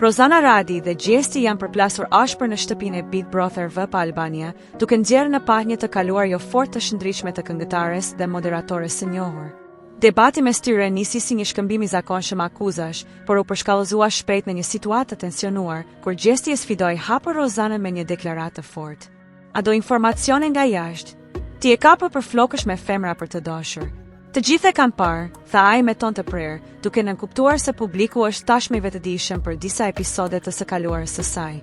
Rozana Radi dhe Gjesti janë përplasur ashpër në shtëpinë e Big Brother VP Albania, duke nxjerrë në pahje të kaluar jo fort të shëndritshme të këngëtares dhe moderatores së njohur. Debati mes tyre nisi si një shkëmbim i zakonshëm akuzash, por u përshkallëzua shpejt në një situatë të tensionuar, kur Gjesti e sfidoi hapur Rozanën me një deklaratë të fortë. A do informacione nga jashtë? Ti e kapur për flokësh me femra për të dashur. Të gjithë e kanë parë, tha ai me ton të prerë, duke nënkuptuar se publiku është tashmë i vetëdijshëm për disa episode të së kaluarës së saj.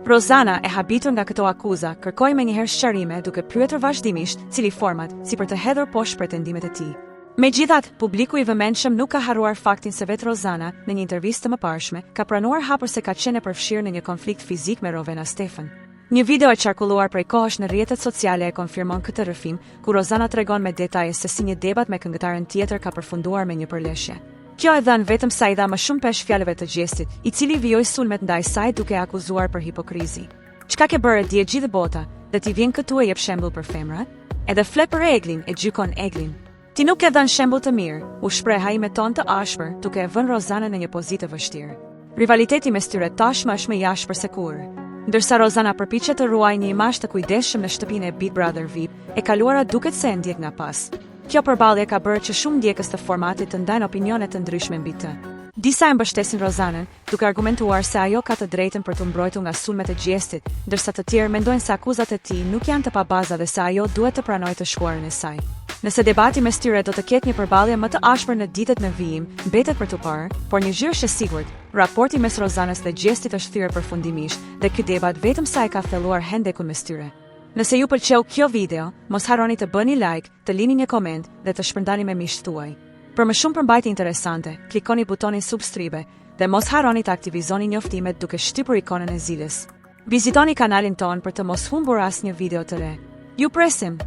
Rozana, e habitur nga këto akuza, kërkoi menjëherë sqarime duke pyetur vazhdimisht cili format, si për të hedhur poshtë pretendimet e tij. Megjithatë, publiku i vëmendshëm nuk ka harruar faktin se vetë Rozana, në një intervistë të mëparshme, ka pranuar hapur se ka qenë e përfshirë në një konflikt fizik me Rovena Stefan. Një video e qarkulluar prej kohësh në rrjetet sociale e konfirmon këtë rrëfim, ku Rozana tregon me detaje se si një debat me këngëtaren tjetër ka përfunduar me një përleshje. Kjo e dhënë vetëm sa i dha më shumë pesh fjalëve të Gjestit, i cili vijoi sulmet ndaj saj duke akuzuar për hipokrizi. Çka ke bërë dje gjithë bota, dhe ti vjen këtu e jep shembull për femrat? Edhe flet për Eglin e gjykon Eglin. Ti nuk e dhënë shembull të mirë, u shpreh ai me ton të ashpër, duke e vënë Rozanën në një pozitë të vështirë. Rivaliteti mes tyre tashmë është më i ashpër se kurrë. Ndërsa Rozana përpiqet të ruajë një imazh të kujdesshëm në shtëpinë e Big Brother VIP, e kaluara duket se e ndjek nga pas. Kjo përballje ka bërë që shumë ndjekës të formatit të ndajnë opinione të ndryshme mbi të. Disa e mbështesin Rozanën, duke argumentuar se ajo ka të drejtën për të mbrojtur nga sulmet e Gjestit, ndërsa të tjerë mendojnë se akuzat e tij nuk janë të pabaza dhe se ajo duhet të pranojë të shkuarën e saj. Nëse debati mes tyre do të ketë një përballje më të ashpër në ditët në vijim, mbetet për tu parë, por një gjë është e sigurt, raporti mes Rozanës dhe Gjestit është thyer përfundimisht dhe ky debat vetëm sa e ka thelluar hendekun mes tyre. Nëse ju pëlqeu kjo video, mos harroni të bëni like, të lini një koment dhe të shpërndani me miqtë tuaj. Për më shumë përmbajtje interesante, klikoni butonin subscribe dhe mos harroni të aktivizoni njoftimet duke shtypur ikonën e zilës. Vizitoni kanalin ton për të mos humbur asnjë video të re. Ju presim!